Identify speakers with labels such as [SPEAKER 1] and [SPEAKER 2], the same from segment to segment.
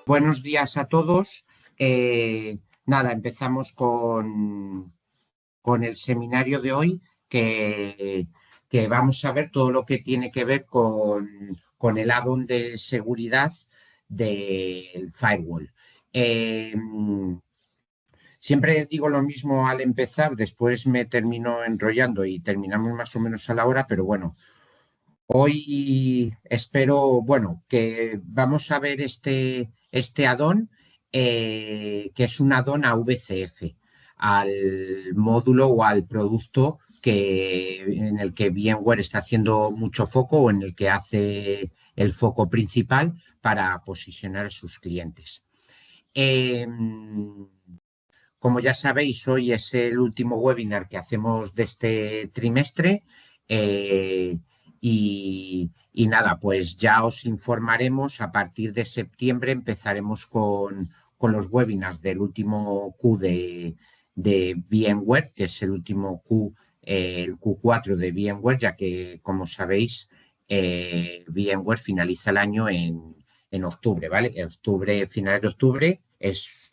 [SPEAKER 1] Buenos días a todos. Nada, empezamos con el seminario de hoy que vamos a ver todo lo que tiene que ver con el add-on de seguridad del firewall. Siempre digo lo mismo al empezar, después me termino enrollando y terminamos más o menos a la hora, pero bueno. Hoy espero, bueno, que vamos a ver este add-on, que es un add-on a VCF, al módulo o al producto en el que VMware está haciendo mucho foco o en el que hace el foco principal para posicionar a sus clientes. Como ya sabéis, hoy es el último webinar que hacemos de este trimestre. Y nada, pues ya os informaremos. A partir de septiembre empezaremos con los webinars del último Q de VMware, que es el último Q, el Q4 de VMware, ya que, como sabéis, VMware finaliza el año en octubre, ¿vale? Finales de octubre es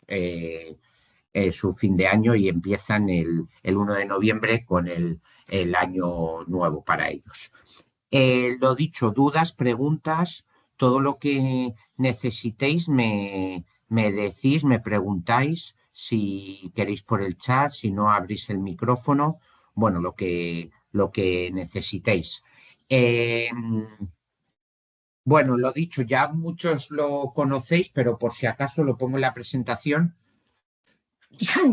[SPEAKER 1] su fin de año y empiezan el 1 de noviembre con el año nuevo para ellos. Lo dicho, dudas, preguntas, todo lo que necesitéis me decís, me preguntáis, si queréis por el chat, si no abrís el micrófono, bueno, lo que necesitéis. Bueno, lo dicho, ya muchos lo conocéis, pero por si acaso lo pongo en la presentación.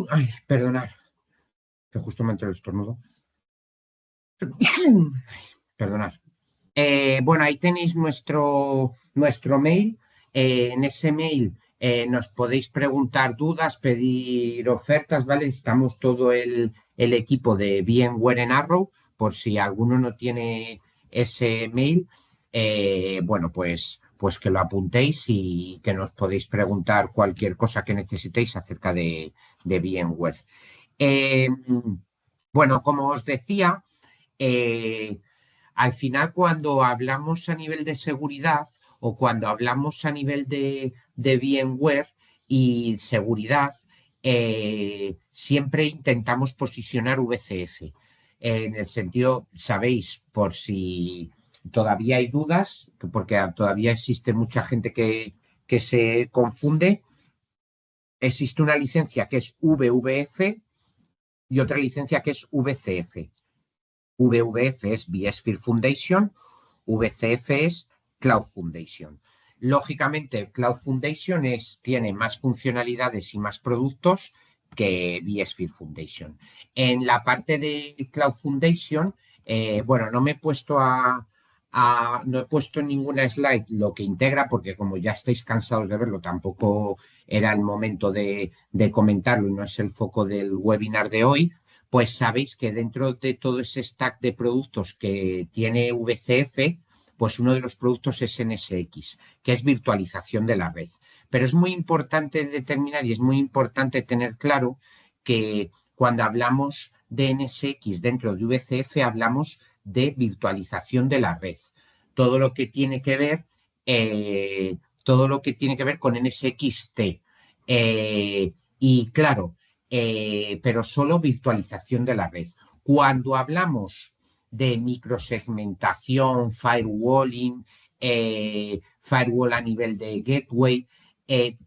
[SPEAKER 1] Ay, perdonad, que justo me entró el estornudo. Perdonad. Bueno, ahí tenéis nuestro mail. En ese mail nos podéis preguntar dudas, pedir ofertas, ¿vale? Estamos todo el equipo de VMware en Arrow, por si alguno no tiene ese mail, bueno, pues que lo apuntéis y que nos podéis preguntar cualquier cosa que necesitéis acerca de VMware. Bueno, como os decía, al final, cuando hablamos a nivel de seguridad o cuando hablamos a nivel de VMware y seguridad, siempre intentamos posicionar VCF. En el sentido, sabéis, por si todavía hay dudas, porque todavía existe mucha gente que se confunde, existe una licencia que es VVF y otra licencia que es VCF. VVF es vSphere Foundation, VCF es Cloud Foundation. Lógicamente, Cloud Foundation tiene más funcionalidades y más productos que vSphere Foundation. En la parte de Cloud Foundation, bueno, no he puesto en ninguna slide lo que integra, porque como ya estáis cansados de verlo, tampoco era el momento de comentarlo y no es el foco del webinar de hoy. Pues sabéis que dentro de todo ese stack de productos que tiene VCF, pues uno de los productos es NSX, que es virtualización de la red. Pero es muy importante determinar y es muy importante tener claro que cuando hablamos de NSX dentro de VCF hablamos de virtualización de la red. Todo lo que tiene que ver, con NSXT. Y claro, pero solo virtualización de la red. Cuando hablamos de microsegmentación, firewalling, firewall a nivel de gateway,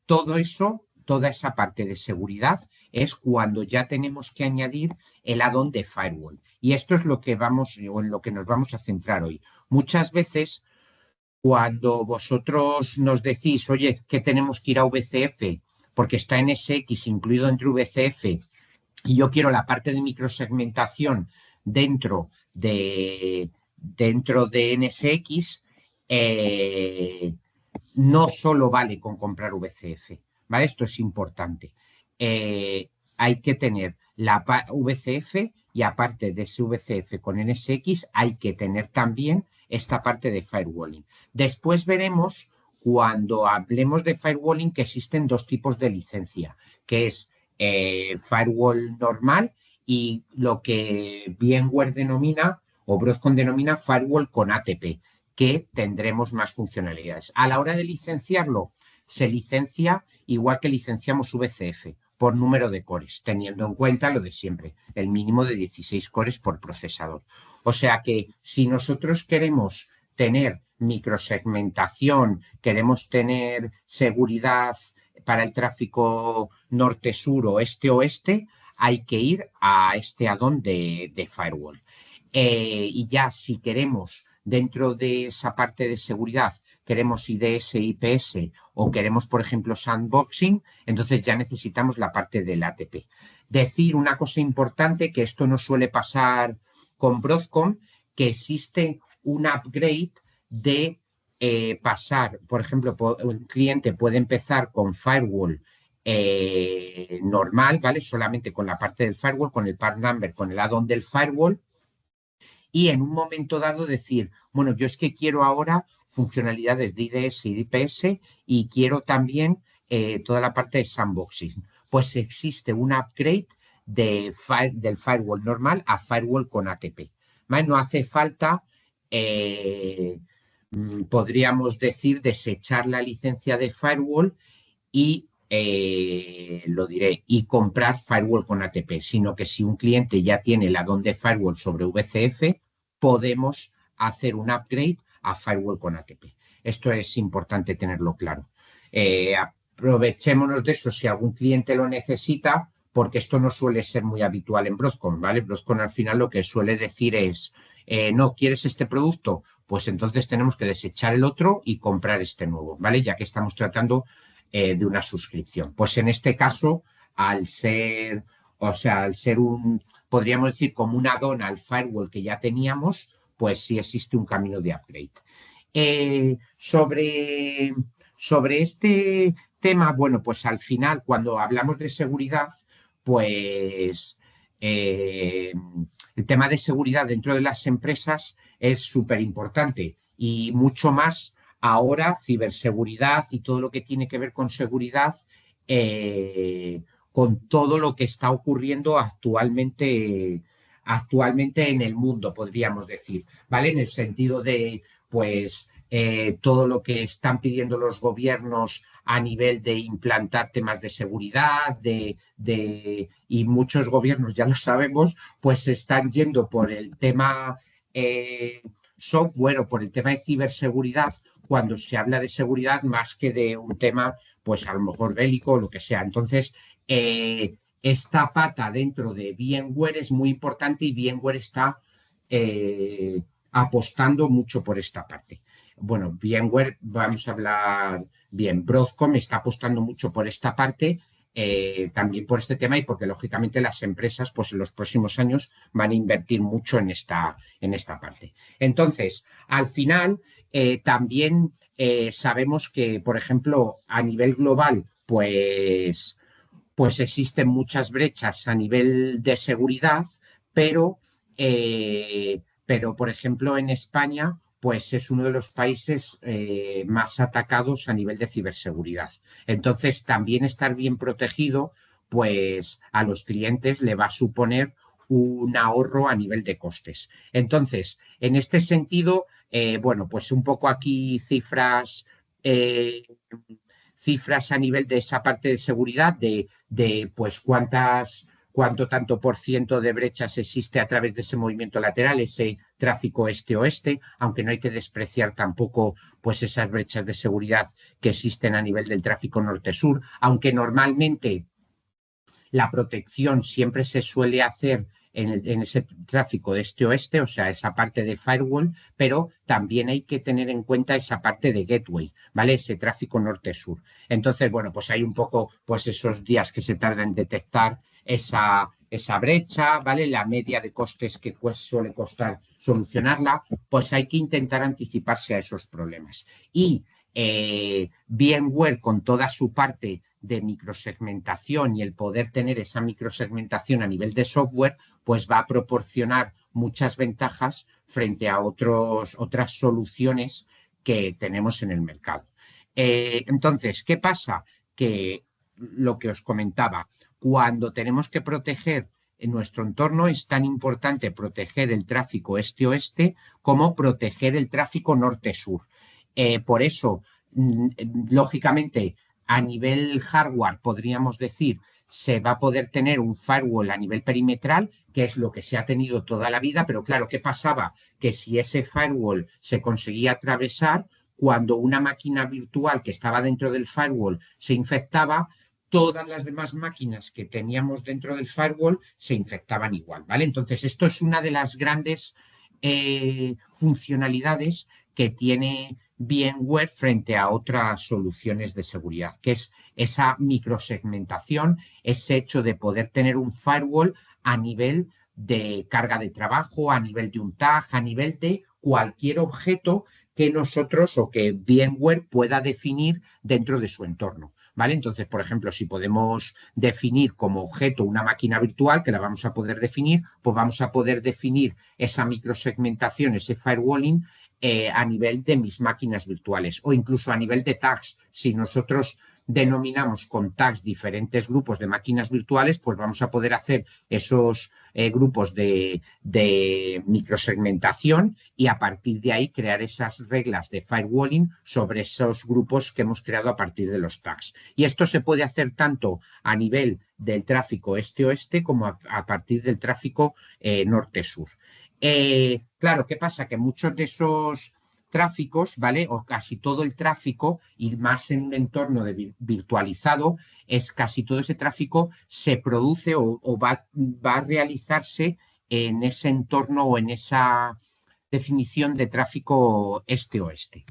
[SPEAKER 1] todo eso, toda esa parte de seguridad es cuando ya tenemos que añadir el add-on de firewall. Y esto es lo que en lo que nos vamos a centrar hoy. Muchas veces, cuando vosotros nos decís, oye, que tenemos que ir a VCF, porque está NSX incluido entre VCF y yo quiero la parte de microsegmentación dentro de NSX, no solo vale con comprar VCF, ¿vale? Esto es importante. Hay que tener la VCF y aparte de ese VCF con NSX hay que tener también esta parte de firewalling. Después veremos, cuando hablemos de firewalling, que existen dos tipos de licencia, que es firewall normal y lo que VMware denomina o Broadcom denomina firewall con ATP, que tendremos más funcionalidades. A la hora de licenciarlo, se licencia igual que licenciamos VCF, por número de cores, teniendo en cuenta lo de siempre, el mínimo de 16 cores por procesador. O sea que si nosotros queremos tener microsegmentación, queremos tener seguridad para el tráfico norte-sur o este-oeste, hay que ir a este add-on de firewall. Y ya si queremos, dentro de esa parte de seguridad, queremos IDS, IPS o queremos, por ejemplo, sandboxing, entonces ya necesitamos la parte del ATP. Decir una cosa importante, que esto no suele pasar con Broadcom, que existe un upgrade de pasar, por ejemplo, un cliente puede empezar con firewall normal, ¿vale? Solamente con la parte del firewall, con el part number, con el add-on del firewall, y en un momento dado decir, bueno, yo es que quiero ahora funcionalidades de IDS y de IPS y quiero también toda la parte de sandboxing. Pues existe un upgrade del firewall normal a firewall con ATP. ¿Vale? No hace falta, podríamos decir, desechar la licencia de firewall y lo diré, y comprar firewall con ATP, sino que si un cliente ya tiene el add-on de firewall sobre VCF, podemos hacer un upgrade a firewall con ATP. Esto es importante tenerlo claro. Aprovechémonos de eso si algún cliente lo necesita, porque esto no suele ser muy habitual en Broadcom, ¿vale? Broadcom al final lo que suele decir es, no, ¿quieres este producto? Pues entonces tenemos que desechar el otro y comprar este nuevo, ¿vale? Ya que estamos tratando de una suscripción. Pues en este caso, al ser podríamos decir, como un add-on al firewall que ya teníamos, pues sí existe un camino de upgrade. Sobre este tema, bueno, pues al final, cuando hablamos de seguridad, pues el tema de seguridad dentro de las empresas es súper importante y mucho más ahora, ciberseguridad y todo lo que tiene que ver con seguridad, con todo lo que está ocurriendo actualmente en el mundo, podríamos decir, ¿vale? En el sentido de, pues, todo lo que están pidiendo los gobiernos a nivel de implantar temas de seguridad, y muchos gobiernos, ya lo sabemos, pues están yendo por el tema software o por el tema de ciberseguridad, cuando se habla de seguridad más que de un tema, pues a lo mejor bélico o lo que sea. Entonces, esta pata dentro de VMware es muy importante y VMware está apostando mucho por esta parte. Bueno, VMware, vamos a hablar bien, Broadcom está apostando mucho por esta parte, también por este tema y porque lógicamente las empresas pues en los próximos años van a invertir mucho en esta parte. Entonces, al final, también sabemos que, por ejemplo, a nivel global, pues existen muchas brechas a nivel de seguridad, pero por ejemplo, en España, pues es uno de los países más atacados a nivel de ciberseguridad. Entonces, también estar bien protegido, pues a los clientes le va a suponer un ahorro a nivel de costes. Entonces, en este sentido, bueno, pues un poco aquí cifras a nivel de esa parte de seguridad, de pues cuánto tanto por ciento de brechas existe a través de ese movimiento lateral, ese tráfico este-oeste, aunque no hay que despreciar tampoco pues esas brechas de seguridad que existen a nivel del tráfico norte-sur, aunque normalmente la protección siempre se suele hacer en ese tráfico de este-oeste, o sea, esa parte de firewall, pero también hay que tener en cuenta esa parte de gateway, ¿vale? Ese tráfico norte-sur. Entonces, bueno, pues hay un poco, pues esos días que se tarda en detectar esa brecha, ¿vale? La media de costes que suele costar solucionarla, pues hay que intentar anticiparse a esos problemas. Y VMware, con toda su parte de microsegmentación y el poder tener esa microsegmentación a nivel de software, pues va a proporcionar muchas ventajas frente a otras soluciones que tenemos en el mercado. Entonces, ¿qué pasa? Que lo que os comentaba, cuando tenemos que proteger en nuestro entorno, es tan importante proteger el tráfico este-oeste como proteger el tráfico norte-sur. Por eso, lógicamente, a nivel hardware, podríamos decir, se va a poder tener un firewall a nivel perimetral, que es lo que se ha tenido toda la vida, pero claro, ¿qué pasaba? Que si ese firewall se conseguía atravesar, cuando una máquina virtual que estaba dentro del firewall se infectaba, todas las demás máquinas que teníamos dentro del firewall se infectaban igual, ¿vale? Entonces, esto es una de las grandes funcionalidades que tiene VMware frente a otras soluciones de seguridad, que es esa microsegmentación, ese hecho de poder tener un firewall a nivel de carga de trabajo, a nivel de un tag, a nivel de cualquier objeto que nosotros o que VMware pueda definir dentro de su entorno. ¿Vale? Entonces, por ejemplo, si podemos definir como objeto una máquina virtual, que la vamos a poder definir, pues vamos a poder definir esa microsegmentación, ese firewalling, a nivel de mis máquinas virtuales o incluso a nivel de tags. Si nosotros denominamos con tags diferentes grupos de máquinas virtuales, pues vamos a poder hacer esos grupos de microsegmentación y a partir de ahí crear esas reglas de firewalling sobre esos grupos que hemos creado a partir de los tags. Y esto se puede hacer tanto a nivel del tráfico este-oeste como a partir del tráfico norte-sur. Claro, ¿qué pasa? Que muchos de esos tráficos, ¿vale? O casi todo el tráfico, y más en un entorno virtualizado, es casi todo ese tráfico se produce o va a realizarse en ese entorno o en esa definición de tráfico este-oeste.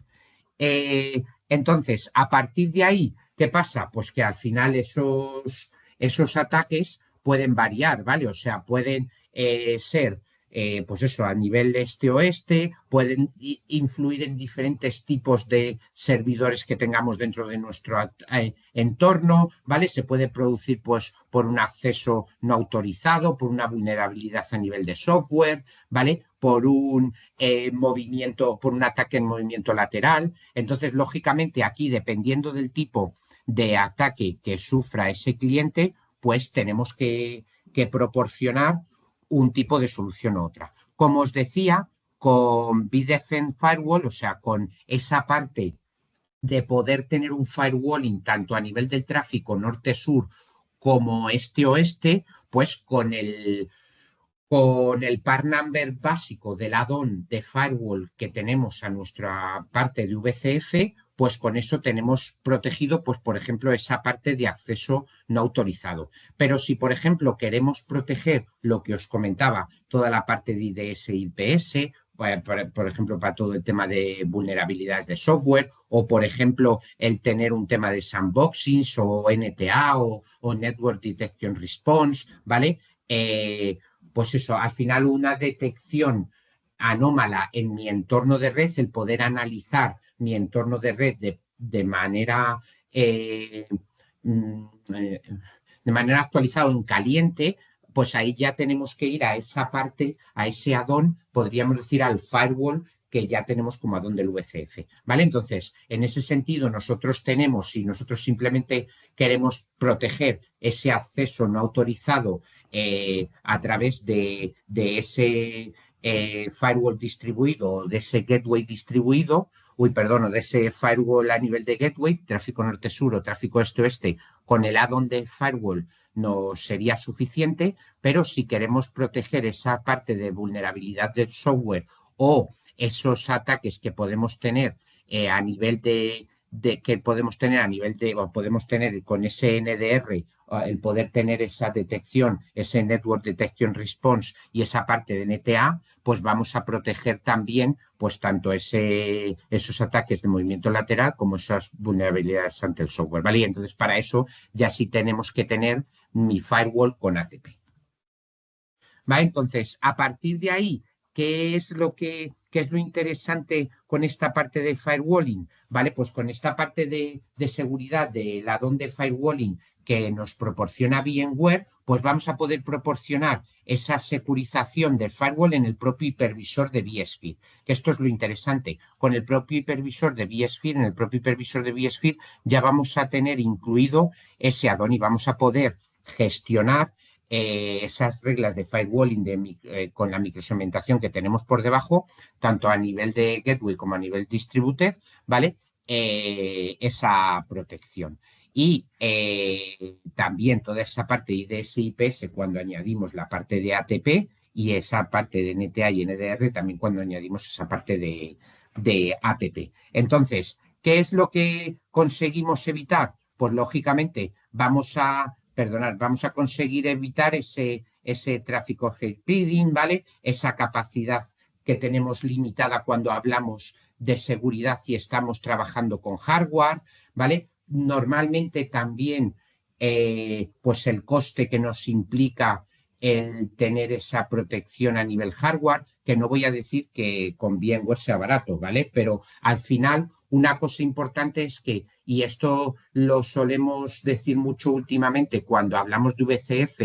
[SPEAKER 1] Entonces, a partir de ahí, ¿qué pasa? Pues que al final esos ataques pueden variar, ¿vale? O sea, pueden ser, pues eso, a nivel este-oeste, pueden influir en diferentes tipos de servidores que tengamos dentro de nuestro entorno, ¿vale? Se puede producir, pues, por un acceso no autorizado, por una vulnerabilidad a nivel de software, ¿vale? Por un movimiento, por un ataque en movimiento lateral. Entonces, lógicamente, aquí, dependiendo del tipo de ataque que sufra ese cliente, pues tenemos que proporcionar un tipo de solución u otra. Como os decía, con vDefend Firewall, o sea, con esa parte de poder tener un firewalling tanto a nivel del tráfico norte-sur como este-oeste, pues con el part number básico del add-on de firewall que tenemos a nuestra parte de VCF, pues con eso tenemos protegido, pues por ejemplo, esa parte de acceso no autorizado. Pero si, por ejemplo, queremos proteger lo que os comentaba, toda la parte de IDS y IPS, por ejemplo, para todo el tema de vulnerabilidades de software, o por ejemplo, el tener un tema de sandboxing o NTA o Network Detection Response, ¿vale? Pues eso, al final una detección anómala en mi entorno de red, el poder analizar mi entorno de red de manera de manera actualizada en caliente, pues ahí ya tenemos que ir a esa parte, a ese add-on, podríamos decir al firewall que ya tenemos como add-on del VCF, ¿vale? Entonces, en ese sentido, nosotros tenemos, si nosotros simplemente queremos proteger ese acceso no autorizado a través de ese firewall distribuido, de ese gateway distribuido, de ese firewall a nivel de gateway, tráfico norte-sur o tráfico este-oeste, con el add-on de firewall nos sería suficiente, pero si queremos proteger esa parte de vulnerabilidad del software o esos ataques que podemos tener a nivel que podemos tener a nivel o podemos tener con ese NDR, el poder tener esa detección, ese Network Detection Response y esa parte de NTA, pues vamos a proteger también pues tanto esos ataques de movimiento lateral como esas vulnerabilidades ante el software, ¿vale? Y entonces para eso ya sí tenemos que tener mi firewall con ATP. ¿Vale? Entonces, a partir de ahí, ¿qué es lo interesante con esta parte de firewalling? ¿Vale? Pues con esta parte de seguridad del add-on de firewalling que nos proporciona VMware, pues vamos a poder proporcionar esa securización del firewall en el propio hipervisor de vSphere. Que esto es lo interesante. Con el propio hipervisor de vSphere, en el propio hipervisor de vSphere, ya vamos a tener incluido ese add-on y vamos a poder gestionar esas reglas de firewalling con la microsegmentación que tenemos por debajo, tanto a nivel de gateway como a nivel distributed, ¿vale? esa protección. Y también toda esa parte de IDS y IPS cuando añadimos la parte de ATP y esa parte de NTA y NDR también cuando añadimos esa parte de ATP. Entonces, ¿qué es lo que conseguimos evitar? Pues lógicamente vamos a conseguir evitar ese tráfico hate speeding, ¿vale? Esa capacidad que tenemos limitada cuando hablamos de seguridad y estamos trabajando con hardware, ¿vale? Normalmente también, pues el coste que nos implica el tener esa protección a nivel hardware, que no voy a decir que con VMware sea barato, ¿vale? Pero al final, una cosa importante es que, y esto lo solemos decir mucho últimamente cuando hablamos de VCF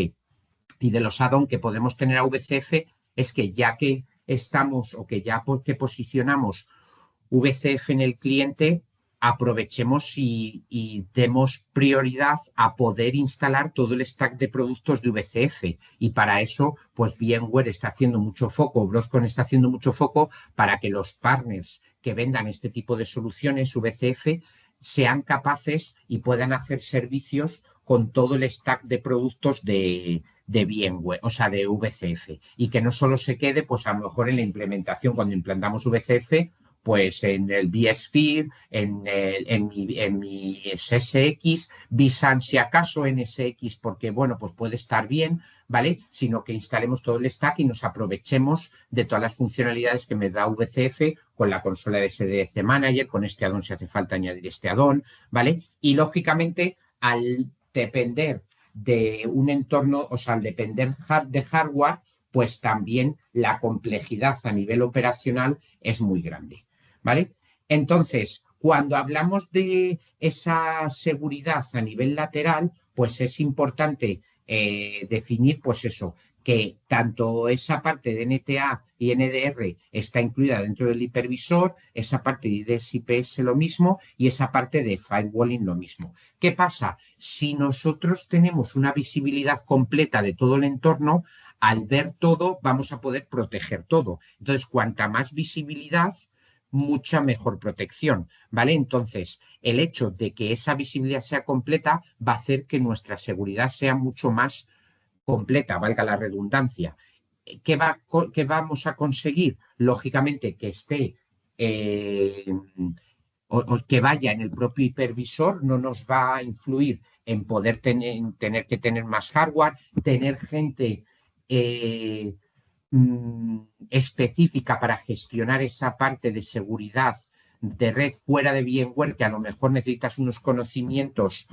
[SPEAKER 1] y de los add-on que podemos tener a VCF, es que ya que estamos o que ya porque posicionamos VCF en el cliente, aprovechemos y demos prioridad a poder instalar todo el stack de productos de VCF. Y para eso, pues VMware está haciendo mucho foco, Broadcom está haciendo mucho foco para que los partners que vendan este tipo de soluciones VCF sean capaces y puedan hacer servicios con todo el stack de productos de VMware, o sea, de VCF. Y que no solo se quede, pues a lo mejor en la implementación, cuando implantamos VCF, pues en el vSphere, en mi SSX, vSAN si acaso NSX, porque bueno, pues puede estar bien, ¿vale? Sino que instalemos todo el stack y nos aprovechemos de todas las funcionalidades que me da VCF con la consola de SDC Manager, con este addon si hace falta añadir este addon, ¿vale? Y lógicamente, al depender de un entorno, o sea, al depender de hardware, pues también la complejidad a nivel operacional es muy grande. ¿Vale? Entonces, cuando hablamos de esa seguridad a nivel lateral, pues es importante definir, pues eso, que tanto esa parte de NTA y NDR está incluida dentro del hipervisor, esa parte de IDS IPS lo mismo y esa parte de firewalling lo mismo. ¿Qué pasa? Si nosotros tenemos una visibilidad completa de todo el entorno, al ver todo vamos a poder proteger todo. Entonces, cuanta más visibilidad, mucha mejor protección, ¿vale? Entonces, el hecho de que esa visibilidad sea completa va a hacer que nuestra seguridad sea mucho más completa, valga la redundancia. ¿Qué vamos a conseguir? Lógicamente, que esté o que vaya en el propio hipervisor, no nos va a influir en poder tener que tener más hardware, tener gente específica para gestionar esa parte de seguridad de red fuera de VMware, que a lo mejor necesitas unos conocimientos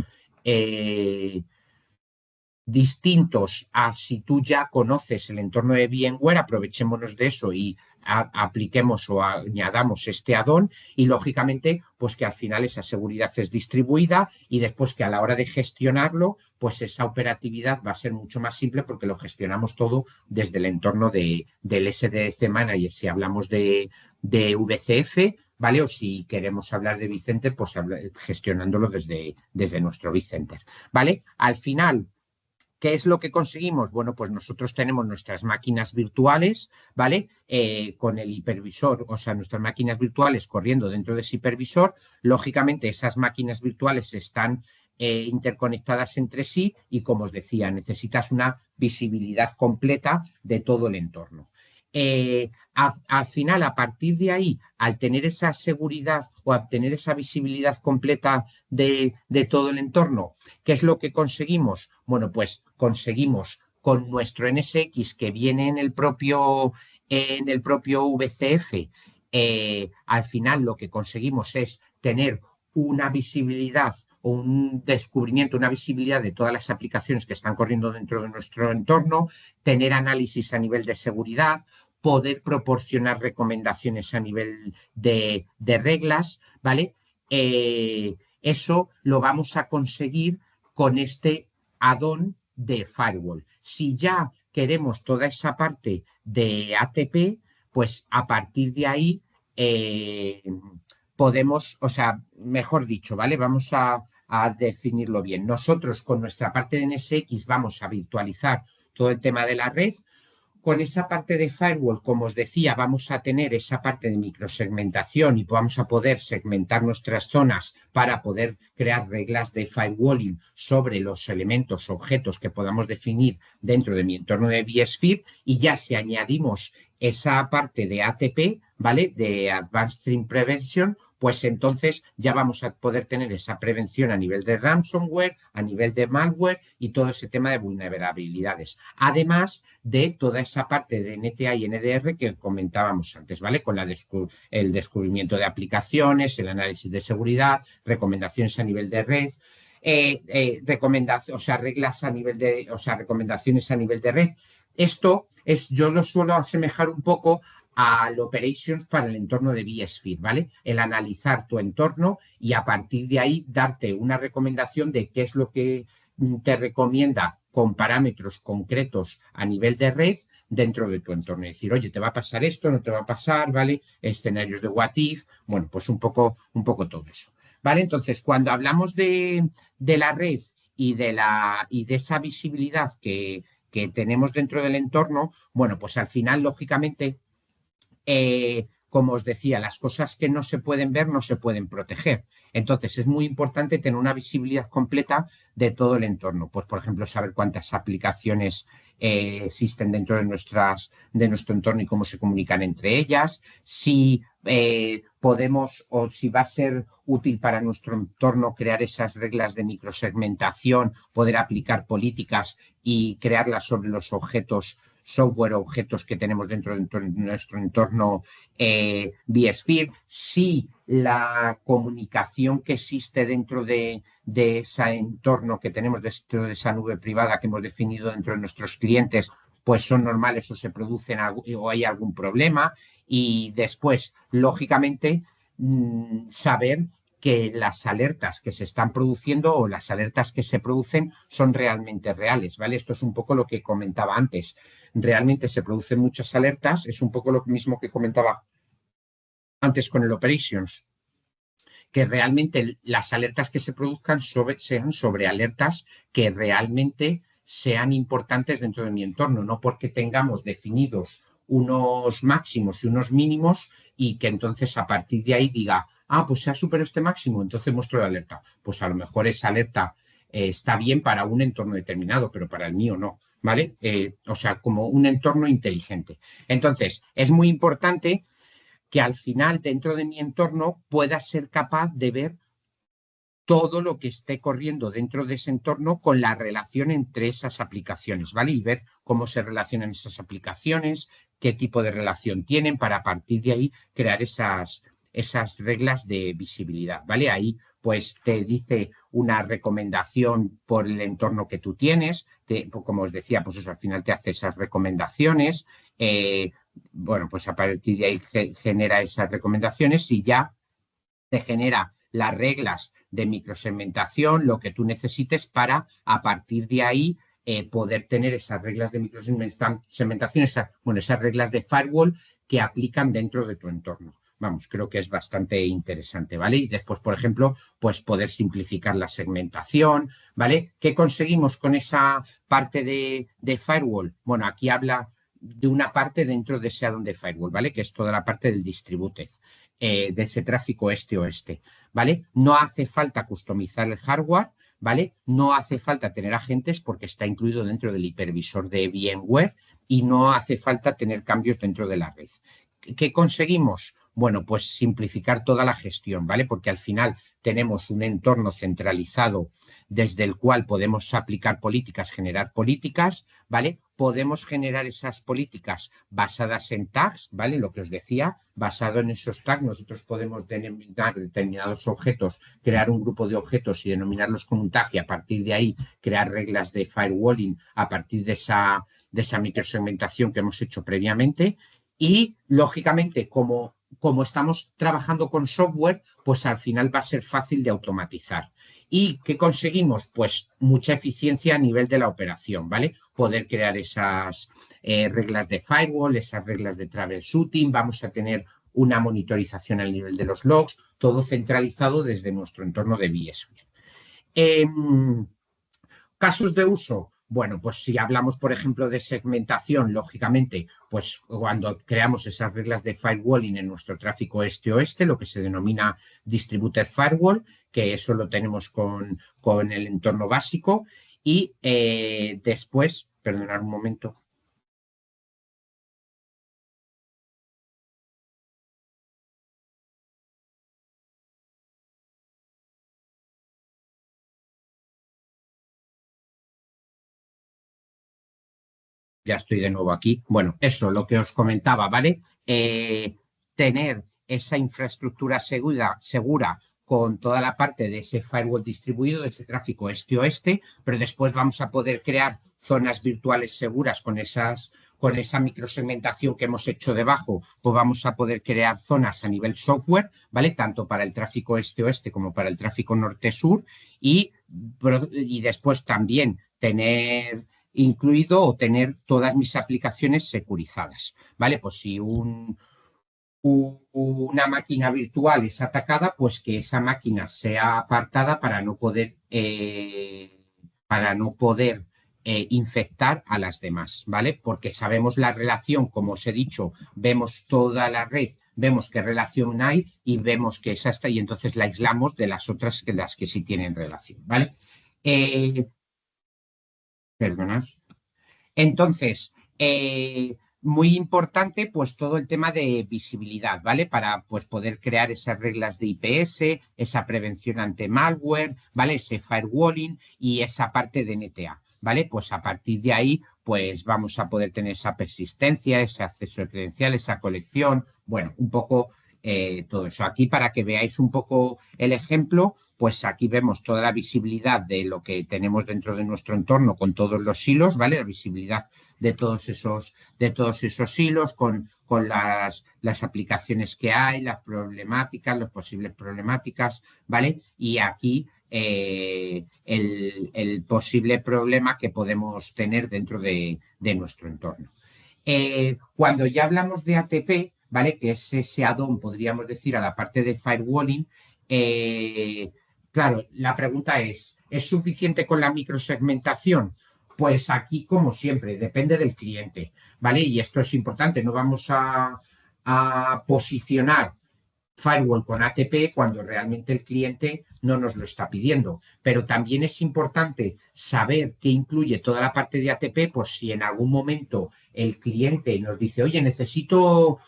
[SPEAKER 1] distintos a si tú ya conoces el entorno de VMware, aprovechémonos de eso y apliquemos o añadamos este add-on y lógicamente pues que al final esa seguridad es distribuida y después que a la hora de gestionarlo pues esa operatividad va a ser mucho más simple porque lo gestionamos todo desde el entorno del SDC Manager si hablamos de VCF, ¿vale? O si queremos hablar de vCenter, pues gestionándolo desde nuestro vCenter, ¿vale? Al final, ¿qué es lo que conseguimos? Bueno, pues nosotros tenemos nuestras máquinas virtuales, ¿vale? Con el hipervisor, o sea, nuestras máquinas virtuales corriendo dentro de ese hipervisor. Lógicamente, esas máquinas virtuales están interconectadas entre sí y, como os decía, necesitas una visibilidad completa de todo el entorno. Al final, a partir de ahí, al tener esa seguridad o al tener esa visibilidad completa de todo el entorno, ¿qué es lo que conseguimos? Bueno, pues conseguimos con nuestro NSX que viene en el propio VCF, al final lo que conseguimos es tener una visibilidad o un descubrimiento, una visibilidad de todas las aplicaciones que están corriendo dentro de nuestro entorno, tener análisis a nivel de seguridad, poder proporcionar recomendaciones a nivel de reglas, ¿vale? Eso lo vamos a conseguir con este add-on de firewall. Si ya queremos toda esa parte de ATP, pues a partir de ahí podemos, o sea, mejor dicho, ¿vale? Vamos a definirlo bien. Nosotros con nuestra parte de NSX vamos a virtualizar todo el tema de la red. con esa parte de firewall, como os decía, vamos a tener esa parte de microsegmentación y vamos a poder segmentar nuestras zonas para poder crear reglas de firewalling sobre los elementos, objetos que podamos definir dentro de mi entorno de vSphere. Y ya si añadimos esa parte de ATP, ¿vale? De Advanced Threat Prevention, pues entonces ya vamos a poder tener esa prevención a nivel de ransomware, a nivel de malware y todo ese tema de vulnerabilidades. Además de toda esa parte de NTA y NDR que comentábamos antes, ¿vale? Con el descubrimiento de aplicaciones, el análisis de seguridad, recomendaciones a nivel de red, reglas a nivel de, recomendaciones a nivel de red. Esto es, yo lo suelo asemejar un poco al Operations para el entorno de vSphere, ¿vale? El analizar tu entorno y a partir de ahí darte una recomendación de qué es lo que te recomienda con parámetros concretos a nivel de red dentro de tu entorno. Es decir, oye, te va a pasar esto, no te va a pasar, ¿vale? Escenarios de what if, bueno, pues un poco todo eso, ¿vale? Entonces, cuando hablamos de la red y de esa visibilidad que tenemos dentro del entorno, bueno, pues al final, lógicamente, como os decía, las cosas que no se pueden ver no se pueden proteger. Entonces, es muy importante tener una visibilidad completa de todo el entorno. Pues, por ejemplo, saber cuántas aplicaciones existen dentro de nuestro entorno y cómo se comunican entre ellas, si podemos o si va a ser útil para nuestro entorno crear esas reglas de microsegmentación, poder aplicar políticas y crearlas sobre los objetos software o objetos que tenemos dentro de nuestro entorno vSphere, si la comunicación que existe dentro de ese entorno que tenemos, dentro de esa nube privada que hemos definido dentro de nuestros clientes, pues son normales o se producen o hay algún problema. Y después, lógicamente, saber que las alertas que se están produciendo o las alertas que se producen son realmente reales, ¿vale? Esto es un poco lo que comentaba antes. Realmente se producen muchas alertas, es un poco lo mismo que comentaba antes con el Operations, que realmente las alertas que se produzcan sean sobre alertas que realmente sean importantes dentro de mi entorno, no porque tengamos definidos unos máximos y unos mínimos y que entonces a partir de ahí diga, pues se ha superado este máximo, entonces muestro la alerta. Pues a lo mejor esa alerta está bien para un entorno determinado, pero para el mío no, ¿vale? Como un entorno inteligente. Entonces, es muy importante que al final dentro de mi entorno pueda ser capaz de ver todo lo que esté corriendo dentro de ese entorno con la relación entre esas aplicaciones, ¿vale? Y ver cómo se relacionan esas aplicaciones, qué tipo de relación tienen para a partir de ahí crear esas reglas de visibilidad, ¿vale? Ahí pues te dice una recomendación por el entorno que tú tienes, como os decía, pues eso al final te hace esas recomendaciones, bueno, pues a partir de ahí genera esas recomendaciones y ya te genera las reglas de microsegmentación, lo que tú necesites para a partir de ahí poder tener esas reglas de microsegmentación, esas reglas de firewall que aplican dentro de tu entorno. Vamos, creo que es bastante interesante, ¿vale? Y después, por ejemplo, pues poder simplificar la segmentación, ¿vale? ¿Qué conseguimos con esa parte de firewall? Bueno, aquí habla de una parte dentro de ese addon de firewall, ¿vale? Que es toda la parte del distributed, de ese tráfico este-oeste, ¿vale? No hace falta customizar el hardware, ¿vale? No hace falta tener agentes porque está incluido dentro del hipervisor de VMware y no hace falta tener cambios dentro de la red. ¿Qué conseguimos? Bueno, pues simplificar toda la gestión, ¿vale? Porque al final tenemos un entorno centralizado desde el cual podemos aplicar políticas, generar políticas, ¿vale? Podemos generar esas políticas basadas en tags, ¿vale? Lo que os decía, basado en esos tags, nosotros podemos denominar determinados objetos, crear un grupo de objetos y denominarlos con un tag y a partir de ahí crear reglas de firewalling a partir de esa microsegmentación que hemos hecho previamente. Y, lógicamente, como estamos trabajando con software, pues al final va a ser fácil de automatizar. ¿Y qué conseguimos? Pues mucha eficiencia a nivel de la operación, ¿vale? Poder crear esas reglas de firewall, esas reglas de troubleshooting, vamos a tener una monitorización al nivel de los logs, todo centralizado desde nuestro entorno de vSphere. Casos de uso, Bueno, pues si hablamos, por ejemplo, de segmentación, lógicamente, pues cuando creamos esas reglas de firewalling en nuestro tráfico este-oeste, lo que se denomina Distributed Firewall, que eso lo tenemos con el entorno básico, y después, perdonad un momento. Ya estoy de nuevo aquí. Bueno, eso, lo que os comentaba, ¿vale? Tener esa infraestructura segura con toda la parte de ese firewall distribuido, de ese tráfico este-oeste, pero después vamos a poder crear zonas virtuales seguras con esa microsegmentación que hemos hecho debajo, pues vamos a poder crear zonas a nivel software, ¿vale? Tanto para el tráfico este-oeste como para el tráfico norte-sur y después también tener incluido o tener todas mis aplicaciones securizadas, ¿vale? Pues si una máquina virtual es atacada, pues que esa máquina sea apartada para no poder infectar a las demás, ¿vale? Porque sabemos la relación, como os he dicho, vemos toda la red, vemos qué relación hay y vemos que esa está y entonces la aislamos de las otras que las que sí tienen relación, ¿vale? Eh, Perdonad. Entonces, muy importante, pues todo el tema de visibilidad, ¿vale? Para pues, poder crear esas reglas de IPS, esa prevención ante malware, ¿vale? Ese firewalling y esa parte de NTA, ¿vale? Pues a partir de ahí, pues vamos a poder tener esa persistencia, ese acceso de credenciales, esa colección, bueno, un poco todo eso. Aquí para que veáis un poco el ejemplo, pues aquí vemos toda la visibilidad de lo que tenemos dentro de nuestro entorno con todos los hilos, ¿vale? La visibilidad de todos esos hilos con las aplicaciones que hay, las problemáticas, las posibles problemáticas, ¿vale? Y aquí el posible problema que podemos tener dentro de nuestro entorno. Cuando ya hablamos de ATP, ¿vale? Que es ese add-on, podríamos decir, a la parte de firewalling, claro, la pregunta ¿es suficiente con la microsegmentación? Pues aquí, como siempre, depende del cliente, ¿vale? Y esto es importante, no vamos a posicionar firewall con ATP cuando realmente el cliente no nos lo está pidiendo. Pero también es importante saber qué incluye toda la parte de ATP por si en algún momento el cliente nos dice, oye, necesito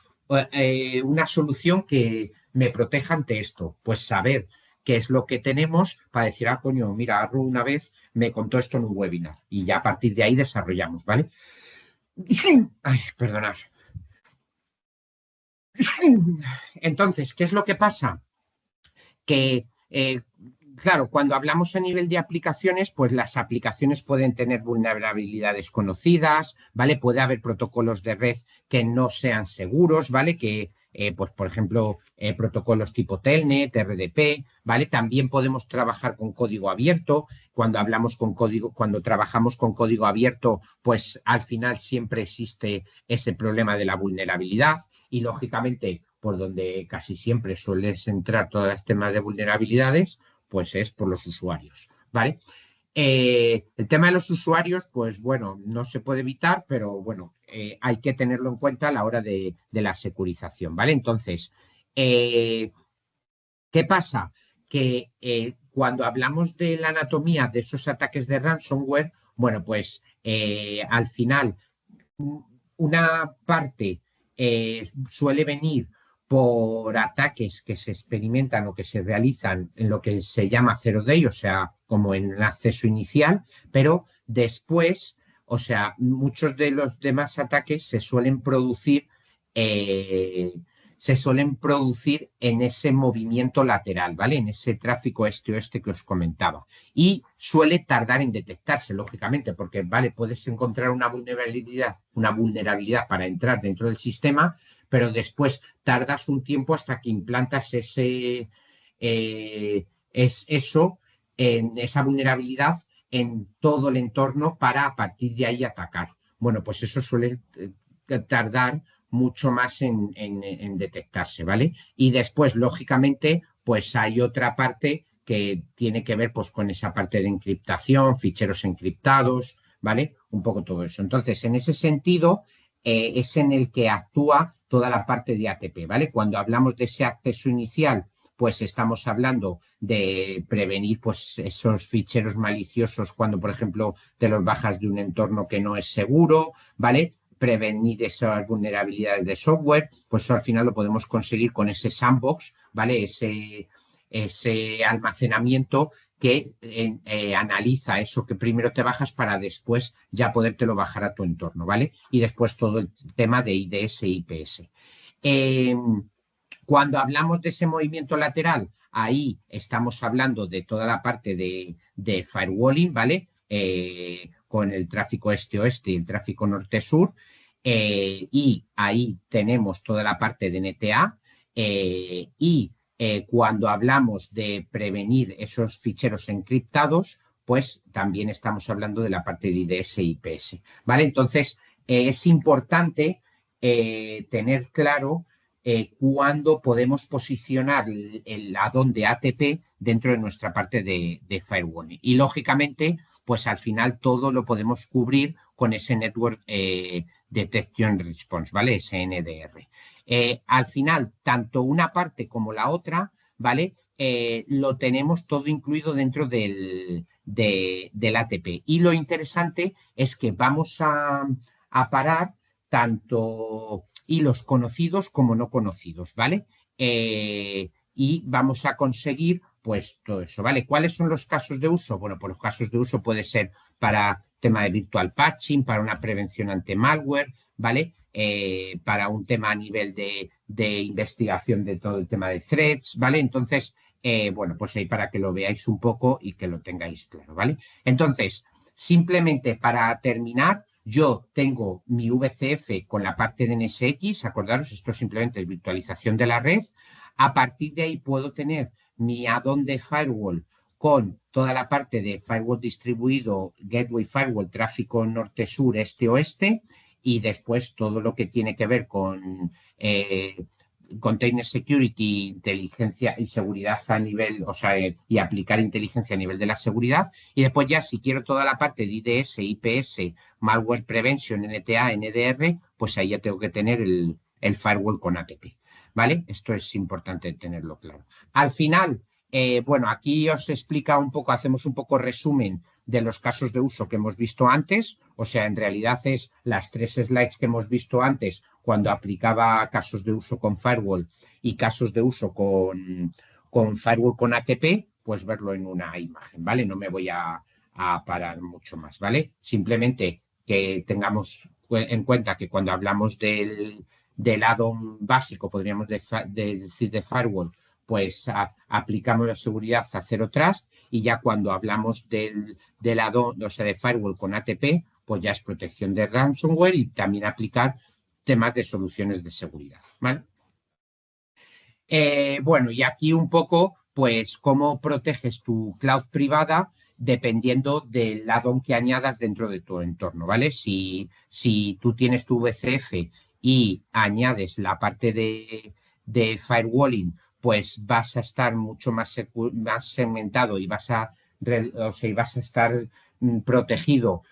[SPEAKER 1] una solución que me proteja ante esto. Pues saber qué es lo que tenemos para decir, ah, coño, mira, Arru una vez me contó esto en un webinar y ya a partir de ahí desarrollamos, ¿vale? Ay, perdonad. Entonces, ¿qué es lo que pasa? Que, claro, cuando hablamos a nivel de aplicaciones, pues las aplicaciones pueden tener vulnerabilidades conocidas, ¿vale? Puede haber protocolos de red que no sean seguros, ¿vale? Que, pues, por ejemplo, protocolos tipo Telnet, RDP, ¿vale? También podemos trabajar con código abierto. Cuando trabajamos con código abierto, pues al final siempre existe ese problema de la vulnerabilidad y lógicamente por donde casi siempre sueles entrar todos los temas de vulnerabilidades, pues es por los usuarios, ¿vale? El tema de los usuarios, pues bueno, no se puede evitar, pero bueno, hay que tenerlo en cuenta a la hora de la securización, ¿vale? Entonces, ¿qué pasa? Que cuando hablamos de la anatomía de esos ataques de ransomware, bueno, pues al final una parte suele venir por ataques que se experimentan o que se realizan en lo que se llama zero day, o sea, como en el acceso inicial, pero después, o sea, muchos de los demás ataques eh, se suelen producir en ese movimiento lateral, ¿vale? En ese tráfico este-oeste que os comentaba. Y suele tardar en detectarse, lógicamente, porque, vale, puedes encontrar una vulnerabilidad para entrar dentro del sistema, pero después tardas un tiempo hasta que implantas eso, en esa vulnerabilidad en todo el entorno para a partir de ahí atacar. Bueno, pues eso suele tardar mucho más en detectarse, ¿vale? Y después, lógicamente, pues hay otra parte que tiene que ver pues, con esa parte de encriptación, ficheros encriptados, ¿vale? Un poco todo eso. Entonces, en ese sentido, es en el que actúa toda la parte de ATP, ¿vale? Cuando hablamos de ese acceso inicial, pues estamos hablando de prevenir pues, esos ficheros maliciosos cuando, por ejemplo, te los bajas de un entorno que no es seguro, ¿vale? Prevenir esas vulnerabilidades de software, pues eso al final lo podemos conseguir con ese sandbox, ¿vale? Ese almacenamiento que analiza eso que primero te bajas para después ya podértelo bajar a tu entorno, ¿vale? Y después todo el tema de IDS e IPS. Cuando hablamos de ese movimiento lateral, ahí estamos hablando de toda la parte de firewalling, ¿vale? Con el tráfico este-oeste y el tráfico norte-sur. Y ahí tenemos toda la parte de NTA. Y cuando hablamos de prevenir esos ficheros encriptados, pues también estamos hablando de la parte de IDS e IPS, ¿vale? Entonces, es importante tener claro cuándo podemos posicionar el add-on de ATP dentro de nuestra parte de firewalling. Y lógicamente, pues al final todo lo podemos cubrir con ese Network Detection Response, ¿vale? Ese NDR. Al final, tanto una parte como la otra, ¿vale? Lo tenemos todo incluido dentro del ATP. Y lo interesante es que vamos a parar tanto hilos conocidos como no conocidos, ¿vale? Y vamos a conseguir, pues, todo eso, ¿vale? ¿Cuáles son los casos de uso? Bueno, pues los casos de uso puede ser para tema de virtual patching, para una prevención ante malware, ¿vale? Para un tema a nivel de investigación de todo el tema de threats, ¿vale? Entonces, bueno, pues ahí para que lo veáis un poco y que lo tengáis claro, ¿vale? Entonces, simplemente para terminar, yo tengo mi VCF con la parte de NSX, acordaros, esto simplemente es virtualización de la red. A partir de ahí puedo tener mi add-on de firewall con toda la parte de firewall distribuido, gateway firewall, tráfico norte-sur, este-oeste, y después todo lo que tiene que ver con container security, inteligencia y seguridad a nivel, o sea, y aplicar inteligencia a nivel de la seguridad. Y después ya si quiero toda la parte de IDS, IPS, malware prevention, NTA, NDR, pues ahí ya tengo que tener el firewall con ATP, ¿vale? Esto es importante tenerlo claro. Al final, bueno, aquí os explica un poco, hacemos un poco resumen de los casos de uso que hemos visto antes, o sea, en realidad es las 3 slides que hemos visto antes cuando aplicaba casos de uso con firewall y casos de uso con firewall con ATP, pues verlo en una imagen, ¿vale? No me voy a parar mucho más, ¿vale? Simplemente que tengamos en cuenta que cuando hablamos del add-on básico, podríamos decir de firewall, pues aplicamos la seguridad a Zero Trust y ya cuando hablamos del add-on, o sea, de firewall con ATP, pues ya es protección de ransomware y también aplicar temas de soluciones de seguridad, ¿vale? Bueno, y aquí un poco, pues, cómo proteges tu cloud privada dependiendo del add-on que añadas dentro de tu entorno, ¿vale? Si tú tienes tu VCF y añades la parte de firewalling, pues vas a estar mucho más segmentado y o sea, y vas a estar protegido.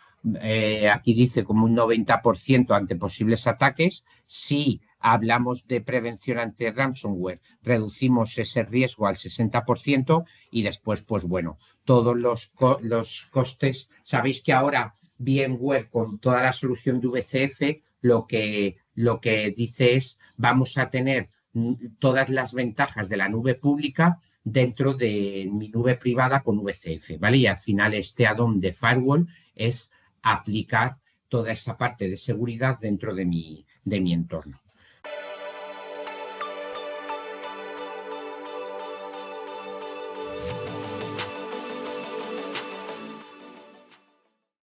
[SPEAKER 1] Aquí dice como un 90% ante posibles ataques. Si hablamos de prevención ante ransomware, reducimos ese riesgo al 60% y después, pues bueno, todos los costes. Sabéis que ahora VMware con toda la solución de VCF lo que dice es vamos a tener todas las ventajas de la nube pública dentro de mi nube privada con VCF, ¿vale? Y al final este add-on de firewall es aplicar toda esa parte de seguridad dentro de mi entorno.